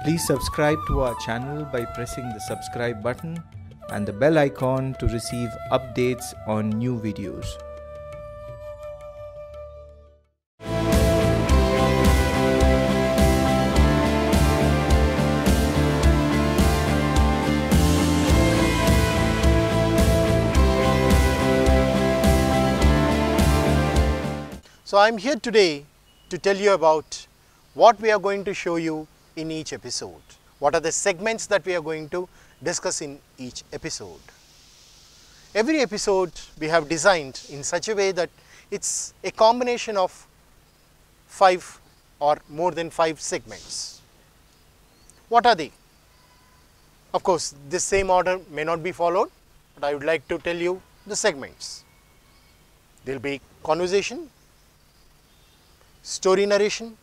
Please subscribe to our channel by pressing the subscribe button and the bell icon to receive updates on new videos. So I am here today to tell you about what we are going to show you in each episode. What are the segments that we are going to discuss in each episode. Every episode we have designed in such a way that it's a combination of 5 or more than 5 segments. What are they? Of course, this same order may not be followed, but I would like to tell you the segments. There will be conversation, story narration,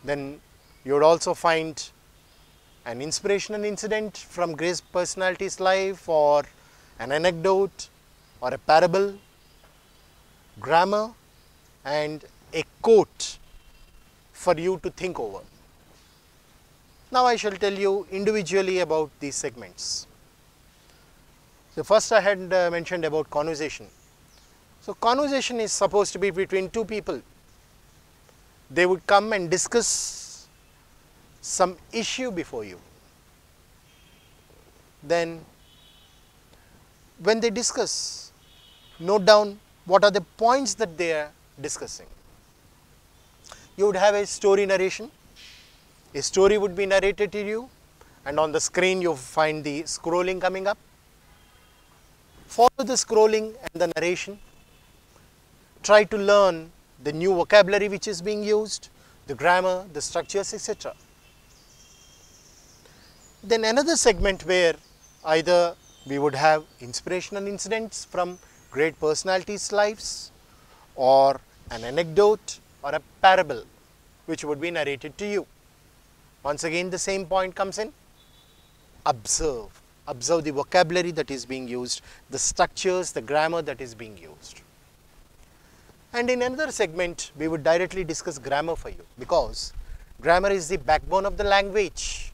then you would also find an inspirational incident from Grace's personality's life, or an anecdote or a parable, grammar, and a quote for you to think over. Now I shall tell you individually about these segments. So first I had mentioned about conversation. So conversation is supposed to be between two people. They would come and discuss some issue before you. Then when they discuss, note down what are the points that they are discussing. You would have a story narration. A story would be narrated to you, and on the screen you find the scrolling coming up. Follow the scrolling and the narration. Try to learn the new vocabulary which is being used, the grammar, the structures, etc. Then another segment where either we would have inspirational incidents from great personalities' lives, or an anecdote or a parable which would be narrated to you. Once again the same point comes in. Observe. Observe the vocabulary that is being used, the structures, the grammar that is being used. And in another segment, we would directly discuss grammar for you, because grammar is the backbone of the language.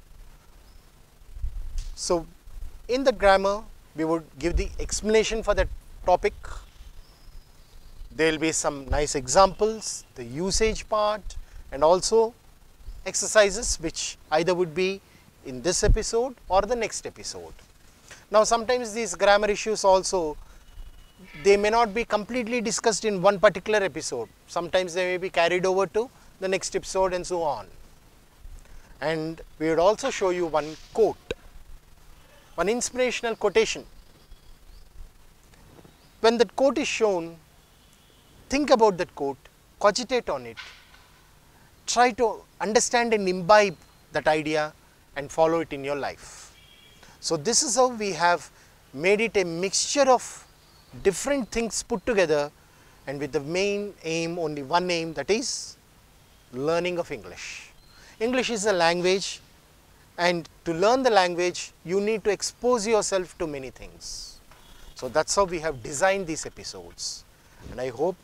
So in the grammar, we would give the explanation for that topic. There will be some nice examples, the usage part, and also exercises which either would be in this episode or the next episode. Now sometimes these grammar issues also, they may not be completely discussed in one particular episode. Sometimes they may be carried over to the next episode and so on. And we would also show you one quote, one inspirational quotation. When that quote is shown, think about that quote, cogitate on it, try to understand and imbibe that idea and follow it in your life. So this is how we have made it a mixture of different things put together, and with the main aim, only one aim, that is learning of English. English is a language, and to learn the language you need to expose yourself to many things. So that's how we have designed these episodes, and I hope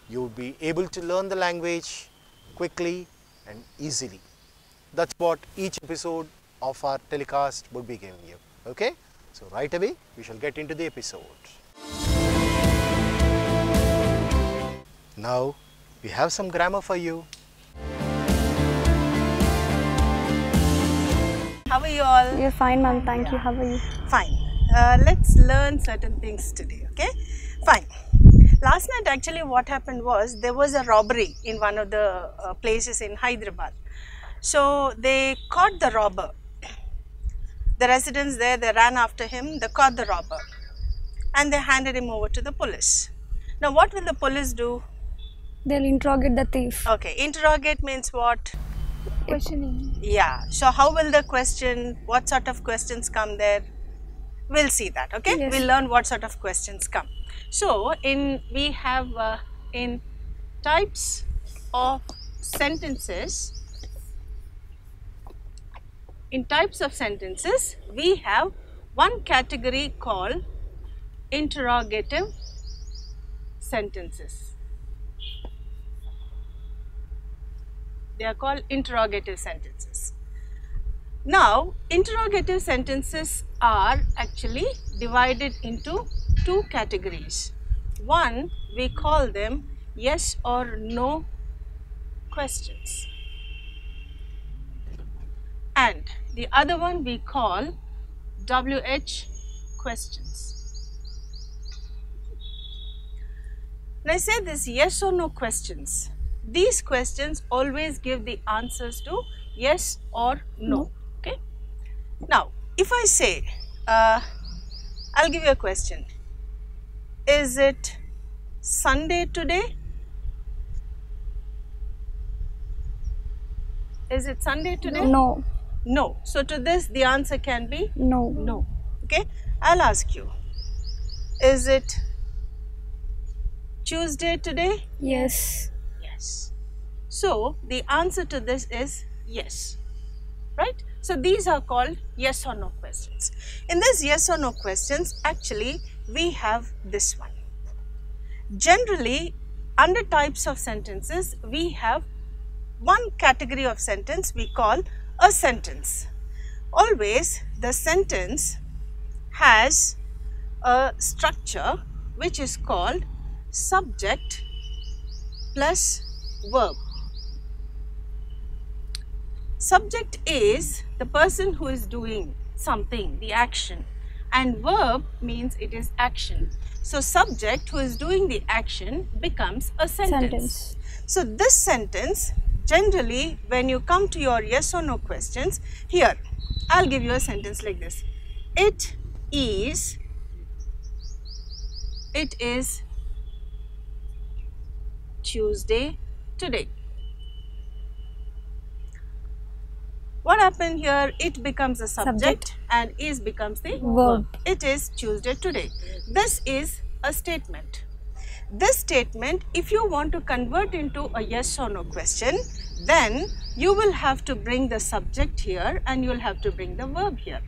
you will be able to learn the language quickly and easily. That's what each episode of our telecast would be giving you. Okay? So right away we shall get into the episode. Now we have some grammar for you. How are you all? You're fine, ma'am. Thank you. How are you? Fine. Let's learn certain things today, okay? Fine. Last night actually what happened was, there was a robbery in one of the places in Hyderabad. So they caught the robber. The residents there, they ran after him, they caught the robber and they handed him over to the police. Now what will the police do? They'll interrogate the thief. Okay, interrogate means what? Questioning. Yeah, so how will the question, what sort of questions come there? We'll see that, okay? Yes. We'll learn what sort of questions come. So, we have in types of sentences, we have one category called interrogative sentences. They are called interrogative sentences. Now, interrogative sentences are actually divided into two categories. One, we call them yes or no questions, and the other one we call WH questions. When I say this yes or no questions, these questions always give the answers to yes or no. Okay. Now, if I say, I'll give you a question. Is it Sunday today? Is it Sunday today? No. No. So to this the answer can be No. no. Okay. I'll ask you. Is it Tuesday today? Yes. Yes. So the answer to this is yes. Right? So these are called yes or no questions. In this yes or no questions, actually we have this one. Generally, under types of sentences, we have one category of sentence we call a sentence. Always the sentence has a structure which is called subject plus verb. Subject is the person who is doing something, the action, and verb means it is action. So subject who is doing the action becomes a sentence. So this sentence, generally when you come to your yes or no questions, here I'll give you a sentence like this. It is Tuesday today. What happened here? It becomes a subject and is becomes the verb. It is Tuesday today. This is a statement. This statement, if you want to convert into a yes or no question, then you will have to bring the subject here and you will have to bring the verb here.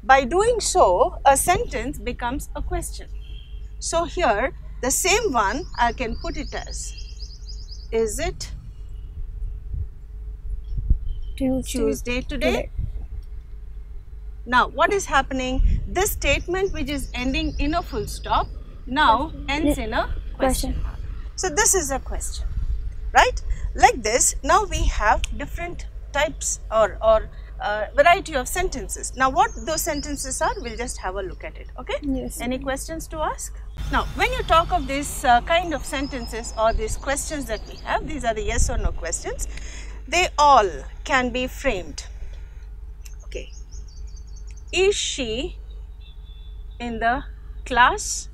By doing so, a sentence becomes a question. So here, the same one I can put it as, is it Tuesday today? Now, what is happening? This statement which is ending in a full stop now ends in a question. So, this is a question, right? Like this, now we have different types or variety of sentences. Now, what those sentences are, we'll just have a look at it, okay? Yes. Any questions to ask? Now, when you talk of this kind of sentences or these questions that we have, these are the yes or no questions. They all can be framed. Okay. Is she in the class?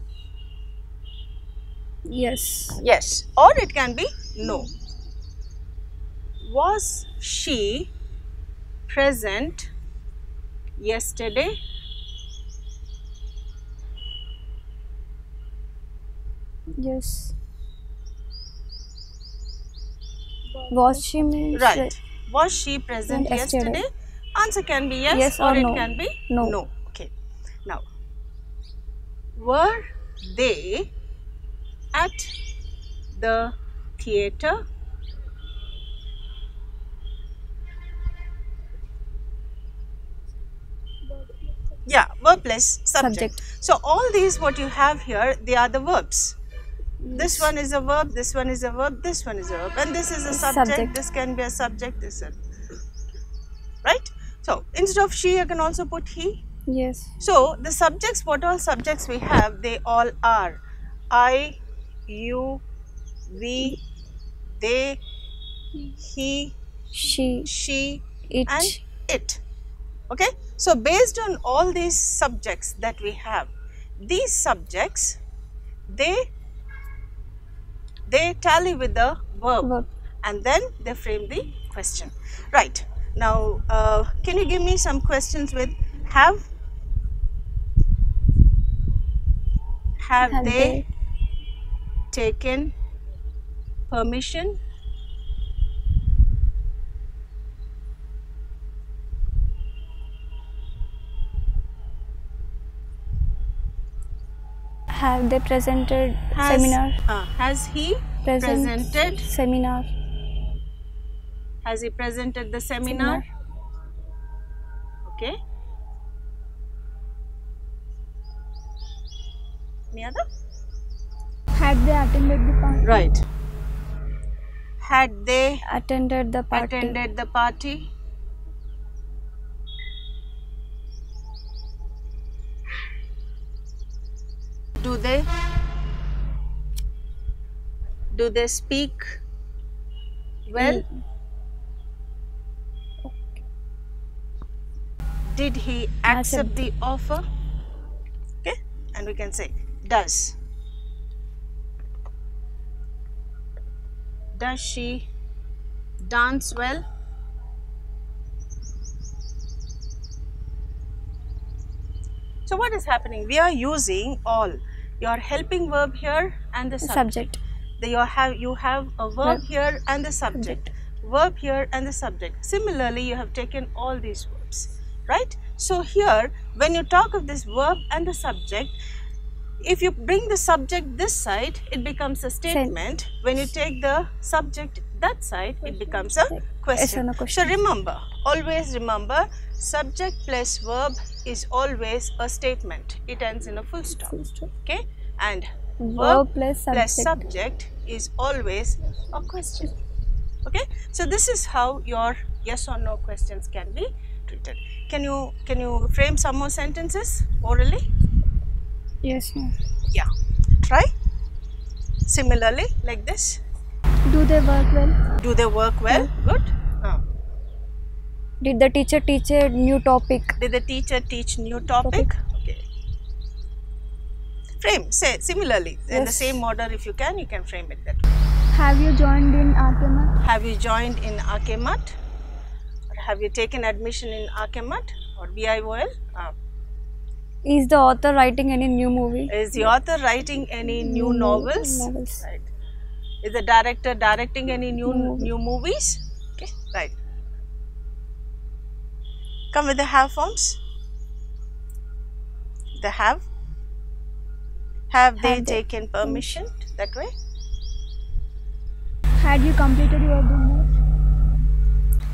Yes. Yes. Or it can be no. Was she present yesterday? Yes. Was she means Right. Was she present yesterday? Answer can be yes or it no. can be No. Okay. Now, were they at the theatre? Yeah, verb plus subject. So all these what you have here, they are the verbs. This one is a verb, this one is a verb, this one is a verb, and this is a subject. This can be a subject, this is, right? So instead of she, I can also put he. Yes. So the subjects, what all subjects we have, they all are I, you, we, they, he, she, it, and it. Okay. So based on all these subjects that we have, these subjects, they tally with the verb and then they frame the question. Right. Now, can you give me some questions with have? Have they taken permission? Have they presented seminar? Has he presented seminar? Has he presented the seminar? Okay. Any other? Had they attended the party? Right. Had they Attended the party. attended the party? Do they? Do they speak well? Did he accept the offer? Okay, and we can say does. Does she dance well? So what is happening? We are using all your helping verb here and the subject. You have a verb here and the subject. Verb here and the subject. Similarly, you have taken all these verbs, right? So here, when you talk of this verb and the subject, if you bring the subject this side, it becomes a statement. When you take the subject that side, it becomes a question. So remember, always remember, subject plus verb is always a statement. It ends in a full stop. Okay, and verb plus subject is always a question. Okay, so this is how your yes or no questions can be treated. Can you frame some more sentences orally? Yes, ma'am. Yeah, try. Similarly, like this. Do they work well? Do they work well? Good. Did the teacher teach a new topic? Did the teacher teach new topic? Okay. Frame, say similarly in the same order. If you can frame it that way. Have you joined in RKMAT? Have you joined in RKMAT? Or have you taken admission in RKMAT or VIOL? Is the author writing any new movie? Is the author writing any new novels? Right. Is the director directing any new movies? Okay, right. Come with the have forms. The have. Have they taken permission? That way. Had you completed your dinner?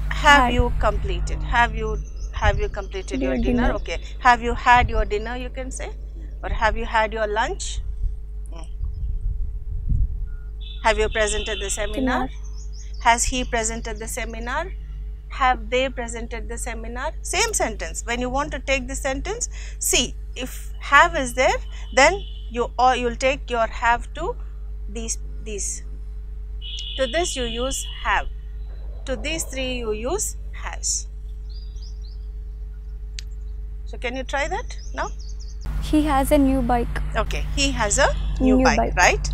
Have you completed? Have you completed your dinner? Okay. Have you had your dinner? You can say, or have you had your lunch? Have you presented the seminar? Has he presented the seminar? Have they presented the seminar? Same sentence. When you want to take the sentence, see if have is there, then you'll take your have to these. To this you use have. To these three you use has. So can you try that now? He has a new bike. Okay, he has a new bike, right?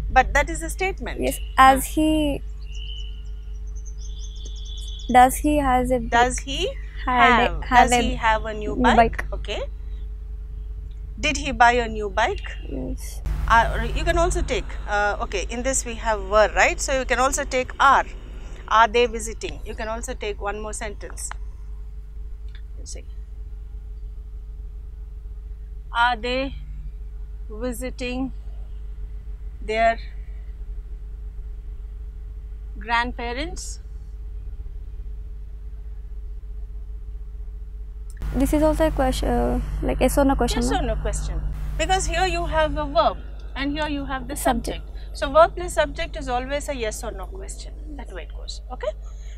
But that is a statement. Yes, does he has a bike? Does he have a new bike? Okay. Did he buy a new bike? Yes. You can also take, okay, in this we have were, right? So you can also take are. Are they visiting? You can also take one more sentence. You see. Are they visiting their grandparents? This is also a question, like yes or no question. Yes or no question. Because here you have a verb and here you have the subject. So verb plus subject is always a yes or no question. That way it goes. Okay?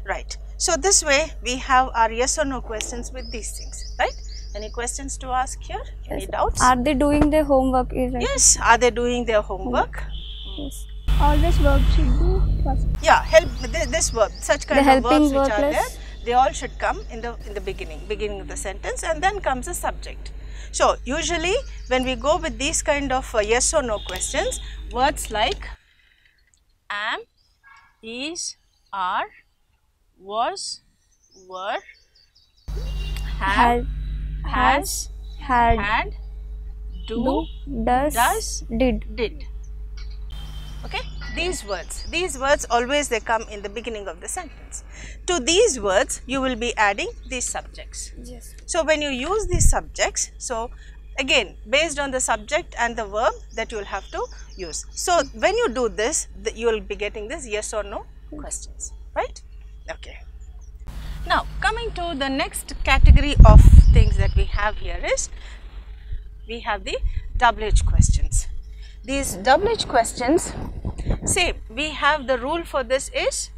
Right. So this way we have our yes or no questions with these things. Right? Any questions to ask here? Any doubts? Are they doing their homework? Yes. Are they doing their homework? Yes. Always verb should be first. Yeah. Help this verb. Such kind of verbs which are there, they all should come in the beginning of the sentence, and then comes a subject. So usually when we go with these kind of yes or no questions, words like am, is, are, was, were, have, has, had, do, does, did. Okay, these words always they come in the beginning of the sentence. To these words you will be adding these subjects. Yes. So when you use these subjects, so again based on the subject and the verb that you will have to use. So when you do this, you will be getting this yes or no questions, right? Okay. Now coming to the next category of things that we have here is, we have the WH questions. These WH questions, same, we have the rule for this is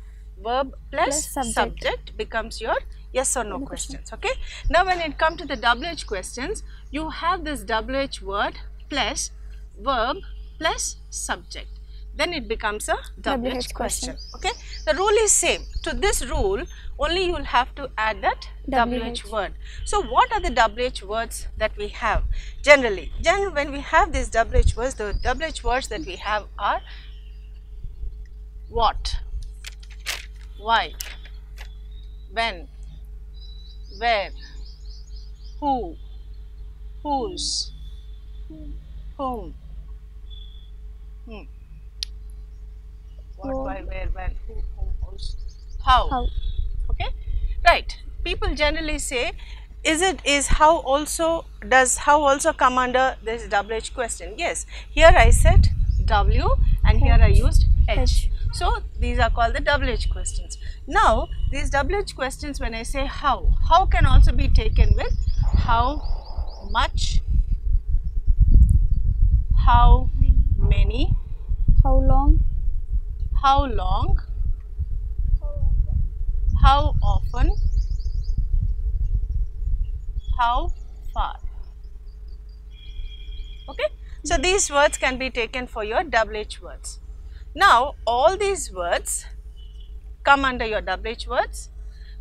verb plus subject becomes your yes or no questions. Okay. Now when it comes to the WH questions, you have this WH word plus verb plus subject, then it becomes a WH question. Okay. The rule is same. To this rule only you will have to add that WH word. So what are the WH words that we have? Generally when we have these WH words, the WH words that we have are what, why, when, where, who, whose, whom, what, why, where, when, who, whom, whose, how. Okay, right. People generally say, is how also, does how also come under this WH question? Yes, here I said W and here I used H. So these are called the WH questions. Now these WH questions, when I say how can also be taken with how much, how many, How long? how long, how often, how far. Okay. So these words can be taken for your WH words. Now all these words come under your WH words.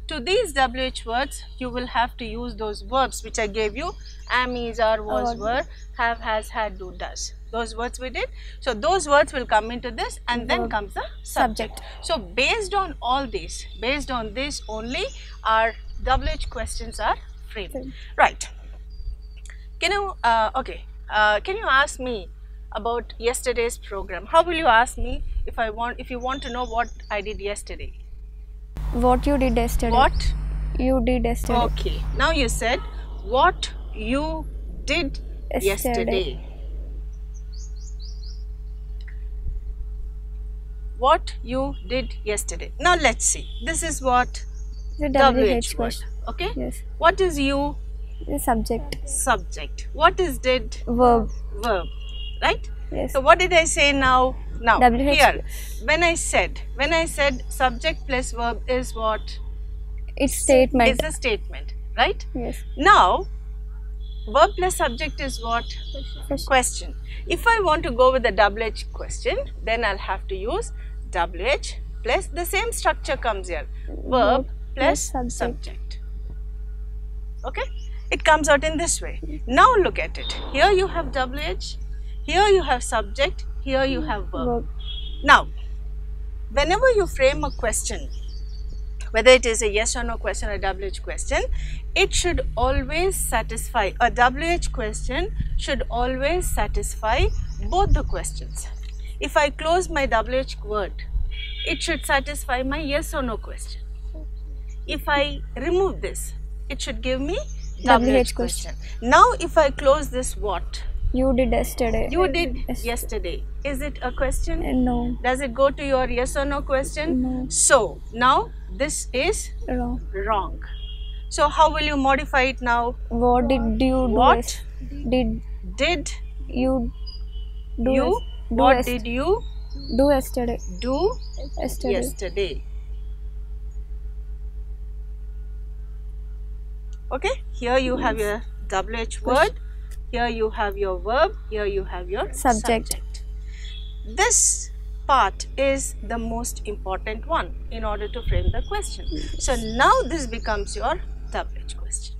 To these WH words you will have to use those verbs which I gave you: am, is, are, was, were, have, has, had, do, does. Those words we did. So those words will come into this, and then comes the subject. So based on all these, based on this only, our WH questions are framed. Right. Can you can you ask me about yesterday's program? How will you ask me if you want to know what I did yesterday? What you did yesterday? What you did yesterday? Okay. Now you said what you did yesterday. What you did yesterday. Now let's see. This is what The WH word. question. Okay. Yes. What is you? The subject. Subject. What is did? Verb. Verb. Right? Yes. So what did I say now? Now WH. here when I said subject plus verb is what? It's statement. It's a statement, right? Yes. Now verb plus subject is what? Question. If I want to go with the WH question, then I'll have to use WH plus the same structure comes here. Verb plus subject. Okay? It comes out in this way. Now look at it. Here you have WH, here you have subject, here you have verb. Now, whenever you frame a question, whether it is a yes or no question or WH question, it should always satisfy, a WH question should always satisfy both the questions. If I close my WH word, it should satisfy my yes or no question. If I remove this, it should give me WH question. Now if I close this what? You did yesterday. You did yesterday. Is it a question? No. Does it go to your yes or no question? No. So now this is Wrong. wrong. So how will you modify it now? What did you do? What did you do? you do what yes- did you do yesterday? do Yesterday. yesterday? Okay, here you have your WH word, here you have your verb, here you have your Subject. This part is the most important one in order to frame the question. So now this becomes your WH question.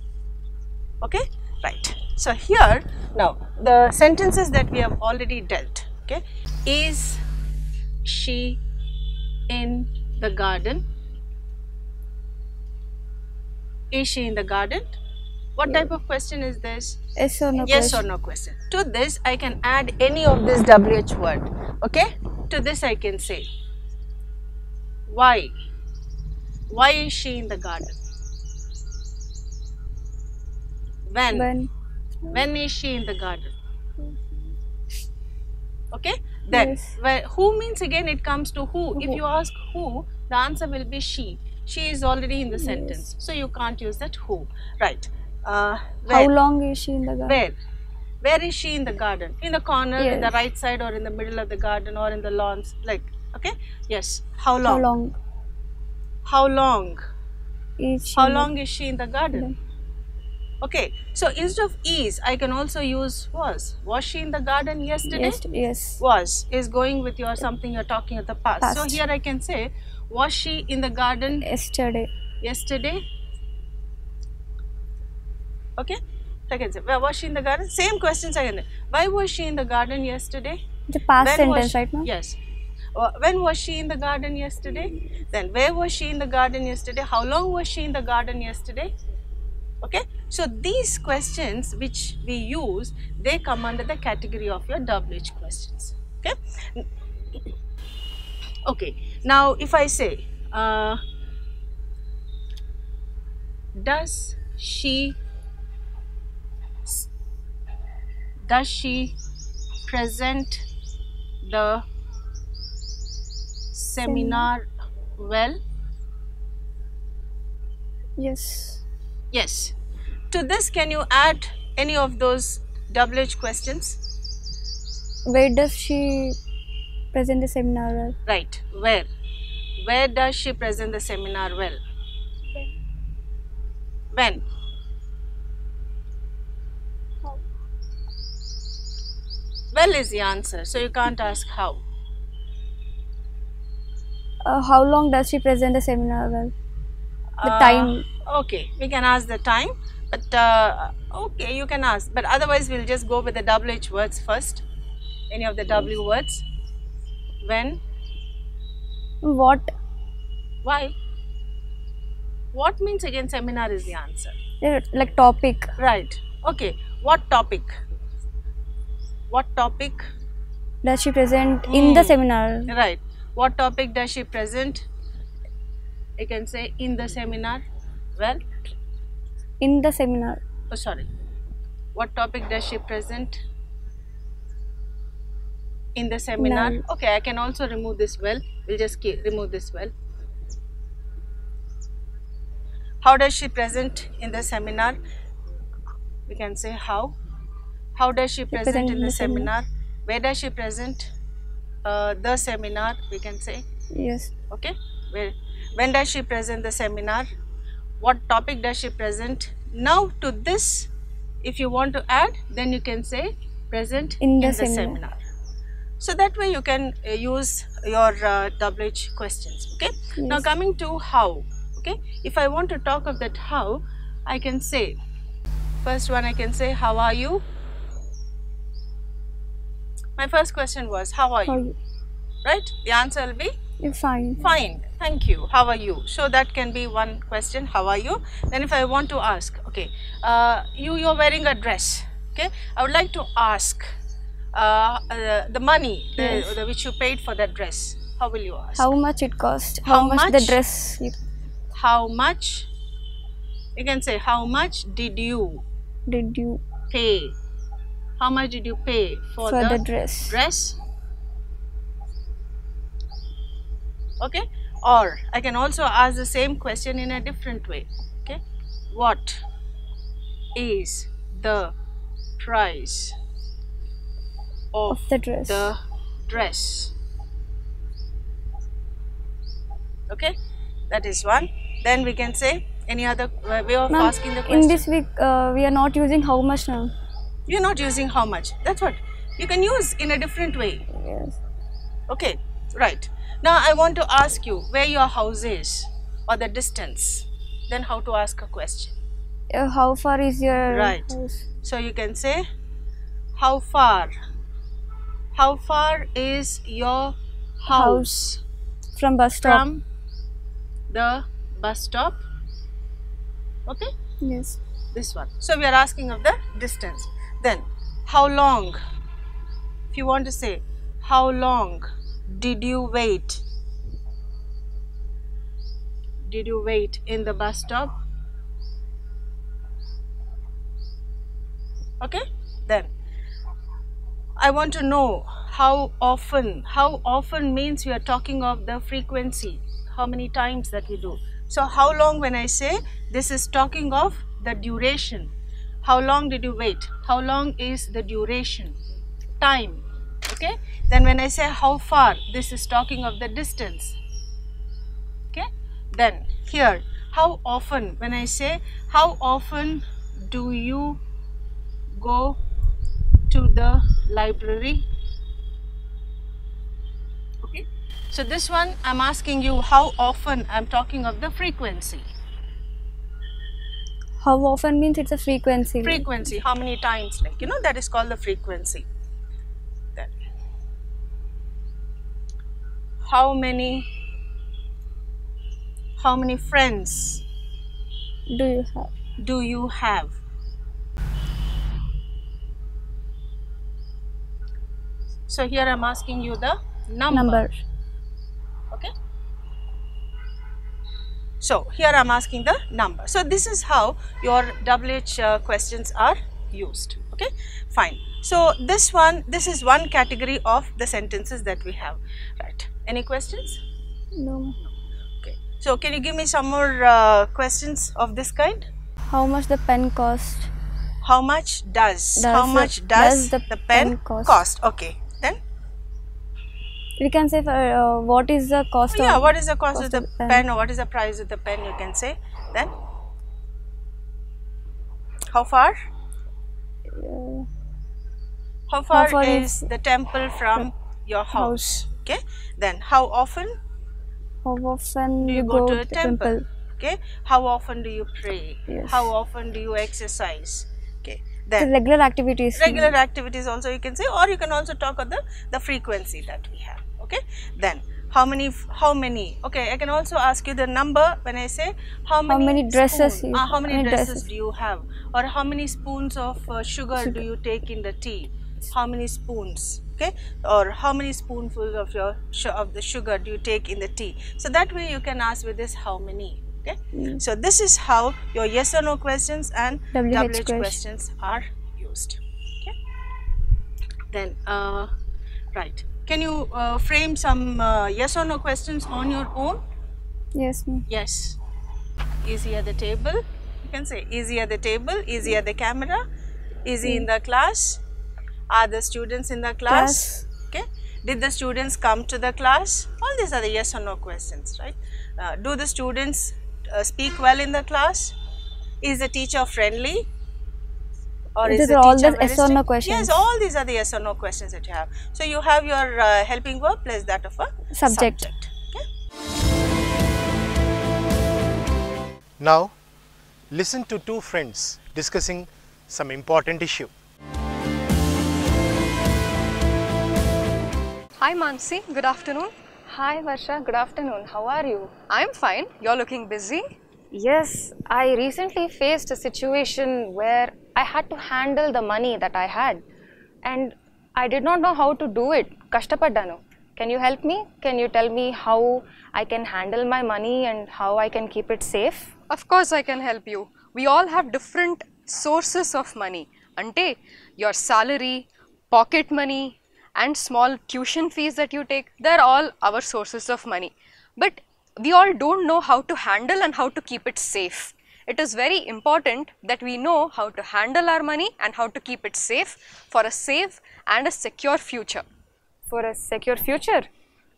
Okay, right. So here now the sentences that we have already dealt. Okay, is she in the garden? Is she in the garden? What type of question is this? Yes or no Yes question? or no question. To this I can add any of this WH word. Okay. To this I can say why. Why is she in the garden? When. When is she in the garden? Okay. Then Yes. who means again it comes to who. If you ask who, the answer will be she. She is already in the sentence, so you can't use that who. Right. How Where? long is she in the garden? Where? Where is she in the garden? In the corner, in the Yes. right side, or in the middle of the garden, or in the lawns, like, okay? Yes. How long? How long How long? is she? How in the- long is she in the garden? Okay, so instead of is, I can also use was. Was she in the garden yesterday? Yes. Was is going with your something you're talking at the past. So Past. here I can say, was she in the garden Yesterday. yesterday? Okay, so I can say, where was she in the garden? Same questions again. Why was she in the garden yesterday? The past When sentence, was she, right now? Yes. When was she in the garden yesterday? Then where was she in the garden yesterday? How long was she in the garden yesterday? Okay, so these questions which we use, they come under the category of your WH questions. Okay. Okay, now if I say, does she present the seminar well? Yes. Yes. To this, can you add any of those WH questions? Where does she present the seminar? Right. Where? Where does she present the seminar well? When? Well is the answer, so you can't ask how. How long does she present the seminar? The time. Okay, we can ask the time, but okay, you can ask, but otherwise we'll just go with the WH words first. Any of the W words. When? What? Why? What means again seminar is the answer. Like topic. Right. Okay. What topic? What topic? Does she present in the seminar? Right. What topic does she present? You can say in the seminar. Well, In the seminar. oh sorry. What topic does she present in the seminar? No. Okay, I can also remove this well. We'll just remove this well. How does she present in the seminar? We can say how. How does she present in the seminar? Where does she present the seminar? We can say. Yes. Okay. When does she present the seminar? What topic does she present? Now to this, if you want to add, then you can say present in the seminar. So that way you can use your WH questions. Okay. Yes. Now coming to how. Okay. If I want to talk of that how, I can say, first one I can say, how are you? My first question was, how are you? Right? The answer will be Fine. fine, thank you. How are you? So that can be one question, how are you? Then if I want to ask, okay, you're wearing a dress. Okay, I would like to ask the money the which you paid for that dress. How will you ask? How much it cost? How much much? the dress? How much? You can say, how much did you pay? How much did you pay for the dress? Okay, or I can also ask the same question in a different way. Okay, what is the price of the dress? Okay, that is one. Then we can say any other way of asking the question. In this week, we are not using how much now. You're not using how much. That's what you can use in a different way. Yes. Okay, right. Now I want to ask you where your house is or the distance. Then how to ask a question. How far is your house? So you can say, how far? How far is your house from bus stop? From the bus stop. Okay. Yes. This one. So we are asking of the distance. Then how long? If you want to say, how long did you wait? Did you wait in the bus stop? Okay. Then I want to know how often. How often means we are talking of the frequency, how many times that we do. So how long, when I say, this is talking of the duration. How long did you wait? How long is the duration? Time. Okay. Then when I say how far, this is talking of the distance. Okay. Then here, how often, when I say how often do you go to the library? Okay. So this one I'm asking you how often. I'm talking of the frequency. How often means it's a frequency. Frequency, how many times, like, you know, that is called the frequency. Then how many friends Do you have? So here I'm asking you the number. Number. Okay. So here I'm asking the number. So this is how your WH questions are used. Okay, fine. So this is one category of the sentences that we have. Right. Any questions? No. Okay. So can you give me some more questions of this kind? How much the pen cost? How much does the pen cost? Okay. Then We can say for what is the cost yeah, of what is the cost of the pen, or what is the price of the pen, you can say. Then how far? How far is the temple from your house? Okay. Then how often do you go to a temple? Okay. How often do you pray? Yes. How often do you exercise? Okay. The Then regular activities. regular activities also you can say, or you can also talk of the frequency that we have. Okay. Then how many, okay, I can also ask you the number when I say how many dresses how many dresses do you have, or how many spoons of sugar do you take in the tea? How many spoons? Okay. Or how many spoonfuls of the sugar do you take in the tea? So that way you can ask with this how many. Okay. So this is how your yes or no questions and WH questions are used. Okay. Then right, can you frame some yes or no questions on your own? Yes, ma'am. Yes. Easy at the table, you can say easy at the table, easy at the camera, easy in the class. Are the students in the class? Okay. Did the students come to the class? All these are the yes or no questions, right? Do the students speak well in the class? Is the teacher friendly? Or is the all teacher the very yes or no strict? questions. Yes, all these are the yes or no questions that you have. So you have your helping verb plus that of a Subject. Okay. Now, listen to two friends discussing some important issue. Hi Mansi, good afternoon. Hi Varsha, good afternoon. How are you? I'm fine. You're looking busy. Yes, I recently faced a situation where I had to handle the money that I had and I did not know how to do it. Kashtapaddanu. Can you help me? Can you tell me how I can handle my money and how I can keep it safe? Of course I can help you. We all have different sources of money. Ante, your salary, pocket money, and small tuition fees that you take, they're all our sources of money. But we all don't know how to handle and how to keep it safe. It is very important that we know how to handle our money and how to keep it safe for a safe and a secure future. For a secure future?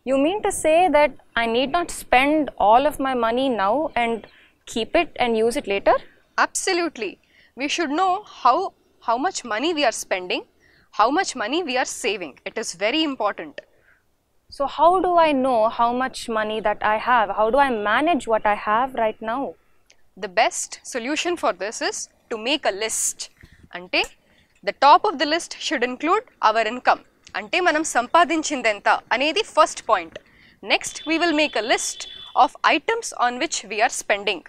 You mean to say that I need not spend all of my money now and keep it and use it later? Absolutely. We should know how much money we are spending, how much money we are saving. It is very important. So how do I know how much money that I have? How do I manage what I have right now? The best solution for this is to make a list. Ante, the top of the list should include our income. Ante manam sampadinchindenta anedi first point. Next, we will make a list of items on which we are spending,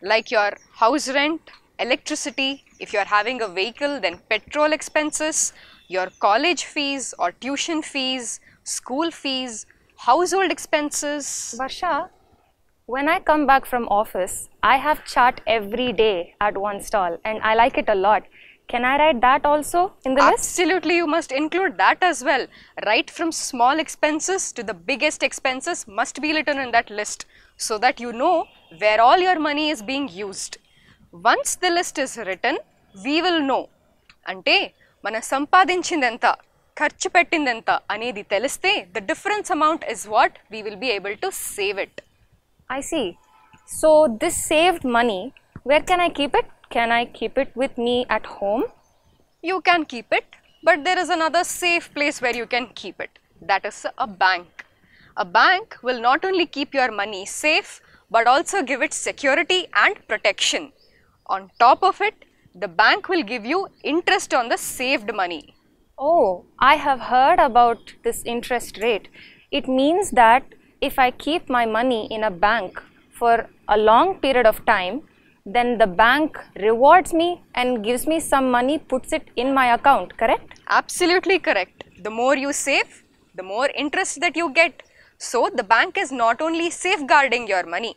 like your house rent, electricity, if you are having a vehicle, then petrol expenses, your college fees or tuition fees, school fees, household expenses. Varsha, when I come back from office, I have chaat every day at one stall and I like it a lot. Can I write that also in the list? Absolutely, you must include that as well. Right from small expenses to the biggest expenses must be written in that list so that you know where all your money is being used. Once the list is written, we will know. అంటే మన సంపాదించిందెంత ఖర్చు పెట్టిందెంత అనేది తెలిస్తే the difference amount is what we will be able to save it. I see. So this saved money, where can I keep it? Can I keep it with me at home? You can keep it, but there is another safe place where you can keep it. That is a bank. A bank will not only keep your money safe, but also give it security and protection. On top of it, the bank will give you interest on the saved money. Oh, I have heard about this interest rate. It means that if I keep my money in a bank for a long period of time, then the bank rewards me and gives me some money, puts it in my account, correct? Absolutely correct. The more you save, the more interest that you get. So the bank is not only safeguarding your money,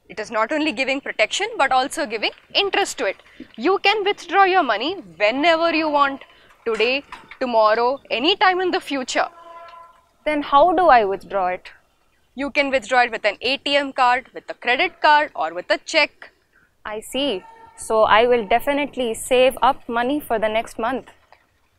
it is not only giving protection but also giving interest to it. You can withdraw your money whenever you want, today, tomorrow, anytime in the future. Then how do I withdraw it? You can withdraw it with an ATM card, with a credit card or with a check. I see. So I will definitely save up money for the next month.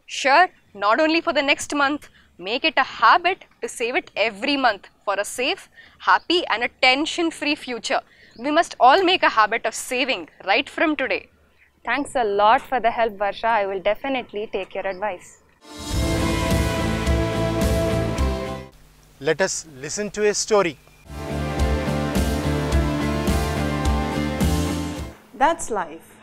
Sure, not only for the next month, make it a habit to save it every month for a safe, happy and a tension-free future. We must all make a habit of saving right from today. Thanks a lot for the help, Varsha. I will definitely take your advice. Let us listen to a story. That's life.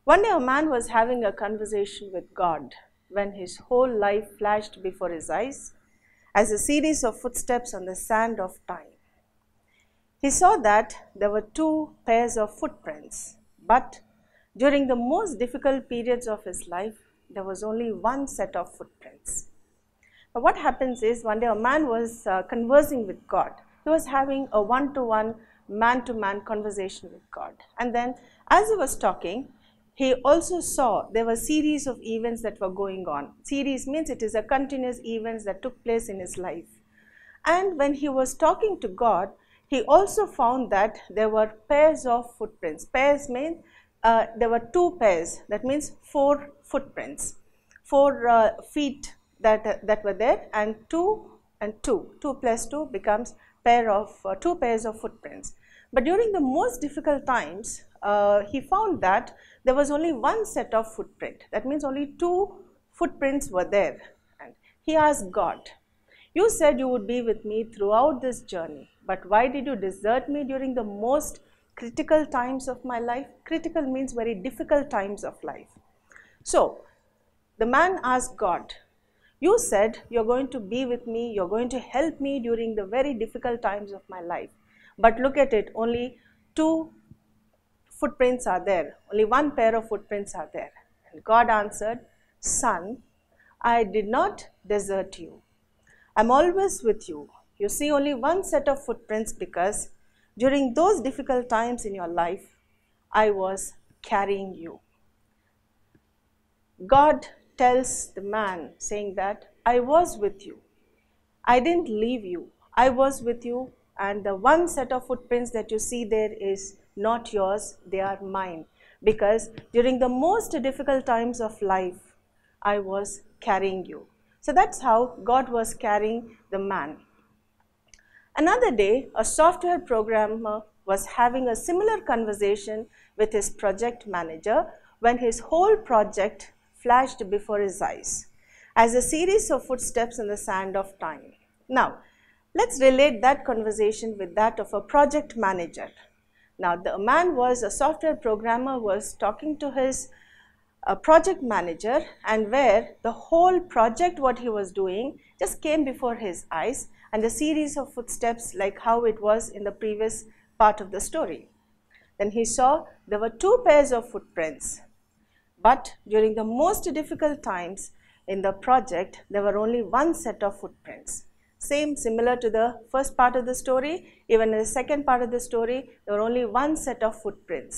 One day a man was having a conversation with God when his whole life flashed before his eyes as a series of footsteps on the sand of time. He saw that there were two pairs of footprints, but during the most difficult periods of his life, there was only one set of footprints. Now what happens is, one day a man was conversing with God. He was having a one-to-one, man-to-man conversation with God. And then as he was talking, he also saw there were series of events that were going on. Series means it is a continuous events that took place in his life. And when he was talking to God, he also found that there were pairs of footprints. Pairs means there were two pairs. That means 4 footprints, 4 feet that were there, and 2 and 2. 2 plus 2 becomes two pairs of footprints. But during the most difficult times, he found that there was only one set of footprint. That means only 2 footprints were there. And he asked God, "You said you would be with me throughout this journey, but why did you desert me during the most critical times of my life?" Critical means very difficult times of life. So the man asked God, "You said you're going to be with me, you're going to help me during the very difficult times of my life. But look at it, only 2 footprints are there, only 1 pair of footprints are there." And God answered, "Son, I did not desert you. I'm always with you. You see only 1 set of footprints because during those difficult times in your life, I was carrying you." God tells the man, saying that, "I was with you. I didn't leave you. I was with you, and the 1 set of footprints that you see there is not yours, they are mine. Because during the most difficult times of life, I was carrying you." So that's how God was carrying the man. Another day, a software programmer was having a similar conversation with his project manager when his whole project flashed before his eyes as a series of footsteps in the sand of time. Now, let's relate that conversation with that of a project manager. Now, the man was a software programmer, was talking to his project manager, and where the whole project, what he was doing, just came before his eyes, and a series of footsteps like how it was in the previous part of the story. Then he saw there were 2 pairs of footprints, but during the most difficult times in the project, there were only 1 set of footprints. Similar to the first part of the story, even in the second part of the story, there were only 1 set of footprints.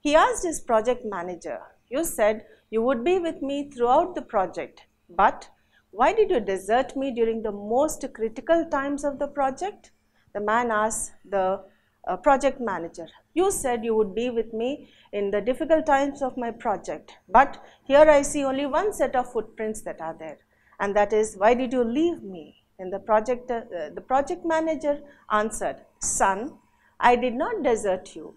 He asked his project manager, You said you would be with me throughout the project, but why did you desert me during the most critical times of the project? The man asked the project manager. You said you would be with me in the difficult times of my project, but here I see only one set of footprints that are there, and that is, why did you leave me? And the project manager answered, son, I did not desert you.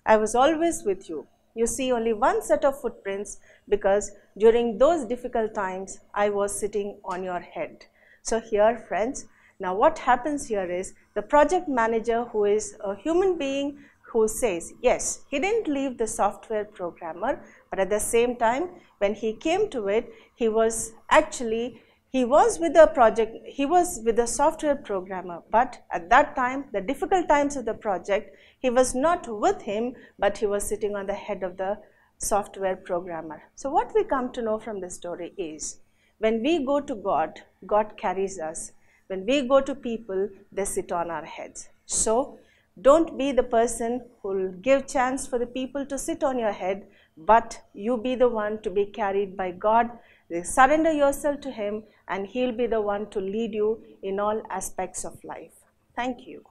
I was always with you. You see only one set of footprints because during those difficult times, I was sitting on your head. So here, friends, now what happens here is the project manager, who is a human being, who says, yes, he didn't leave the software programmer, but at the same time, when he came to it, he was with the software programmer, but at that time, the difficult times of the project, he was not with him, but he was sitting on the head of the software programmer. So what we come to know from this story is, when we go to God, God carries us. When we go to people, they sit on our heads. So don't be the person who will give chance for the people to sit on your head, but you be the one to be carried by God. Surrender yourself to Him, and He'll be the one to lead you in all aspects of life. Thank you.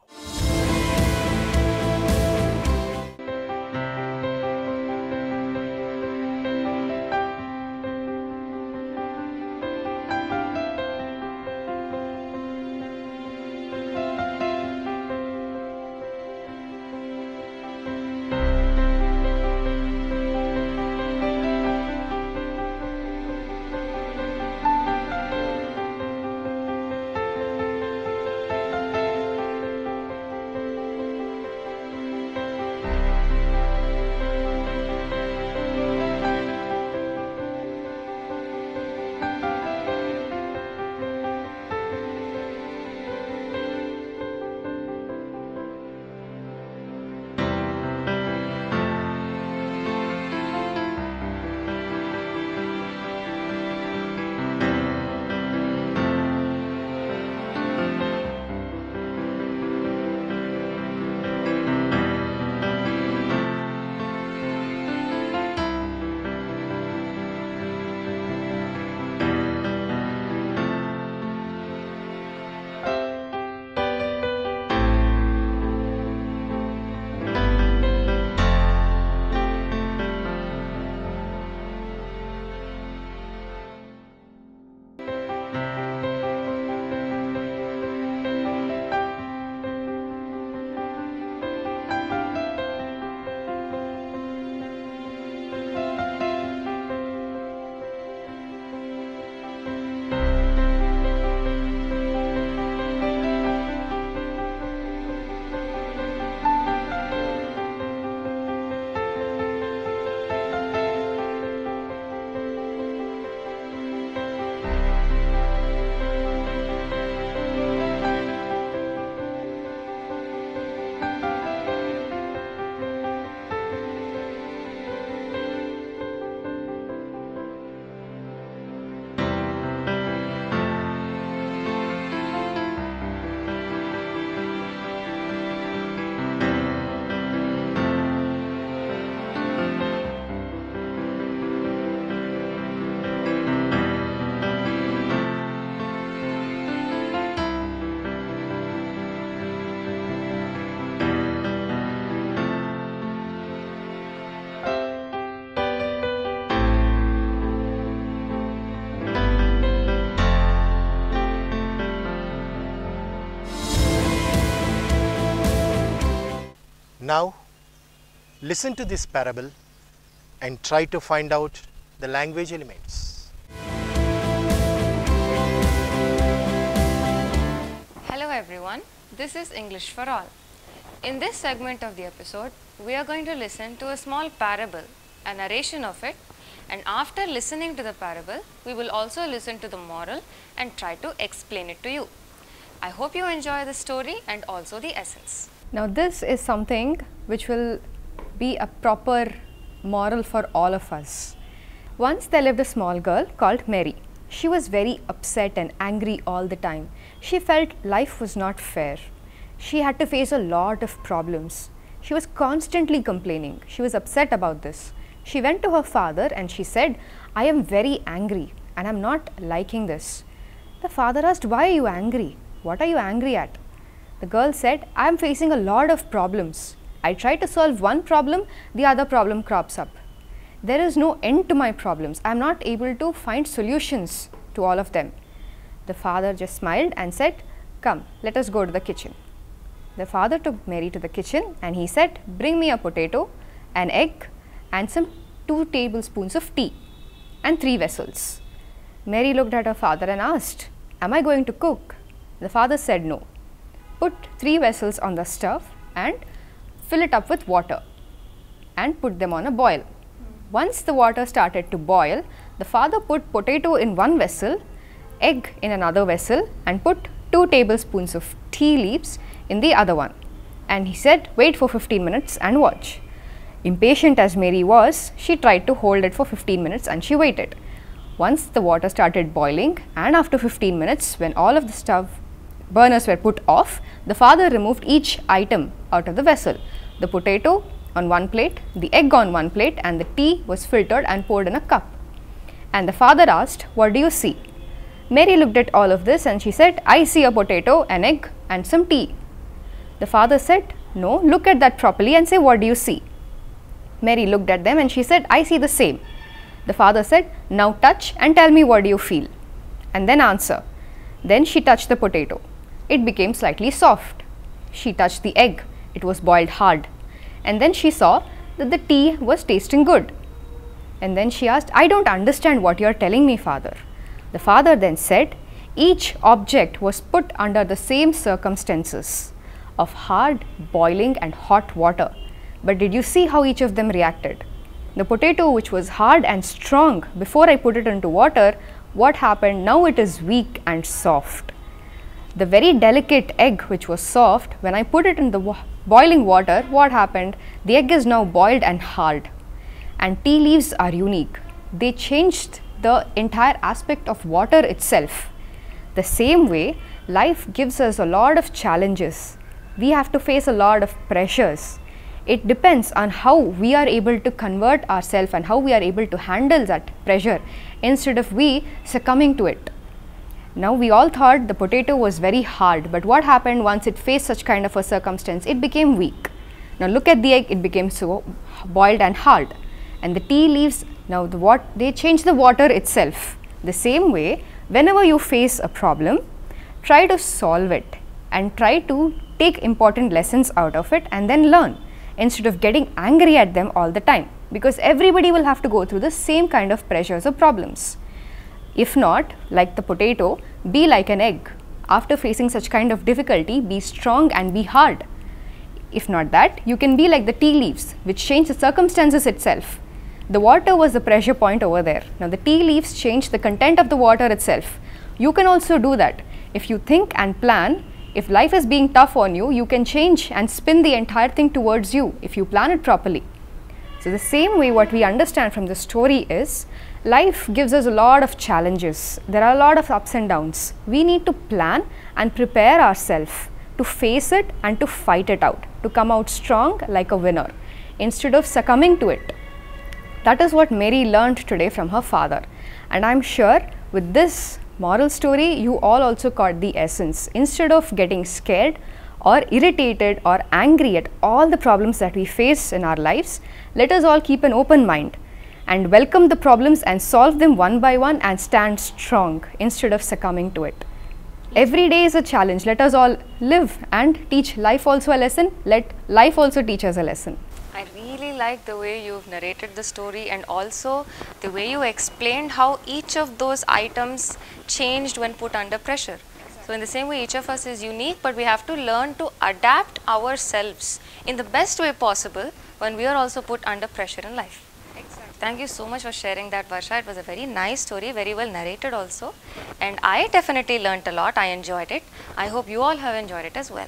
Now, listen to this parable and try to find out the language elements. Hello everyone, this is English for All. In this segment of the episode, we are going to listen to a small parable, a narration of it, and after listening to the parable, we will also listen to the moral and try to explain it to you. I hope you enjoy the story and also the essence. Now this is something which will be a proper moral for all of us. Once there lived a small girl called Mary. She was very upset and angry all the time. She felt life was not fair. She had to face a lot of problems. She was constantly complaining. She was upset about this. She went to her father and she said, I am very angry and I am not liking this. The father asked, why are you angry? What are you angry at? The girl said, I am facing a lot of problems. I try to solve one problem, the other problem crops up. There is no end to my problems. I am not able to find solutions to all of them. The father just smiled and said, come, let us go to the kitchen. The father took Mary to the kitchen and he said, bring me a potato, an egg and some 2 tablespoons of tea and 3 vessels. Mary looked at her father and asked, am I going to cook? The father said no. Put 3 vessels on the stove and fill it up with water and put them on a boil. Once the water started to boil, the father put potato in one vessel, egg in another vessel and put 2 tablespoons of tea leaves in the other one. And he said, wait for 15 minutes and watch. Impatient as Mary was, she tried to hold it for 15 minutes and she waited. Once the water started boiling and after 15 minutes, when all of the stove burners were put off, the father removed each item out of the vessel. The potato on one plate, the egg on one plate and the tea was filtered and poured in a cup. And the father asked, what do you see? Mary looked at all of this and she said, I see a potato, an egg and some tea. The father said, no, look at that properly and say, what do you see? Mary looked at them and she said, I see the same. The father said, now touch and tell me what do you feel and then answer. Then she touched the potato. It became slightly soft. She touched the egg. It was boiled hard. And then she saw that the tea was tasting good. And then she asked, I don't understand what you are telling me, father. The father then said, each object was put under the same circumstances of hard, boiling and hot water. But did you see how each of them reacted? The potato, which was hard and strong before I put it into water, what happened? Now it is weak and soft. The very delicate egg, which was soft, when I put it in the boiling water, what happened? The egg is now boiled and hard. And tea leaves are unique. They changed the entire aspect of water itself. The same way, life gives us a lot of challenges. We have to face a lot of pressures. It depends on how we are able to convert ourselves and how we are able to handle that pressure instead of we succumbing to it. Now we all thought the potato was very hard, but what happened once it faced such kind of a circumstance? It became weak. Now look at the egg, it became so boiled and hard. And the tea leaves, now they changed the water itself. The same way, whenever you face a problem, try to solve it and try to take important lessons out of it and then learn instead of getting angry at them all the time, because everybody will have to go through the same kind of pressures or problems. If not, like the potato, be like an egg. After facing such kind of difficulty, be strong and be hard. If not that, you can be like the tea leaves, which change the circumstances itself. The water was the pressure point over there. Now the tea leaves change the content of the water itself. You can also do that. If you think and plan, if life is being tough on you, you can change and spin the entire thing towards you if you plan it properly. So the same way, what we understand from the story is, life gives us a lot of challenges. There are a lot of ups and downs. We need to plan and prepare ourselves to face it and to fight it out, to come out strong like a winner instead of succumbing to it. That is what Mary learned today from her father. And I am sure with this moral story, you all also caught the essence. Instead of getting scared or irritated or angry at all the problems that we face in our lives, let us all keep an open mind and welcome the problems and solve them one by one and stand strong instead of succumbing to it. Every day is a challenge. Let us all live and teach life also a lesson. Let life also teach us a lesson. I really like the way you've narrated the story and also the way you explained how each of those items changed when put under pressure. So in the same way, each of us is unique, but we have to learn to adapt ourselves in the best way possible when we are also put under pressure in life. Exactly. Thank you so much for sharing that, Varsha. It was a very nice story, very well narrated also. And I definitely learnt a lot. I enjoyed it. I hope you all have enjoyed it as well.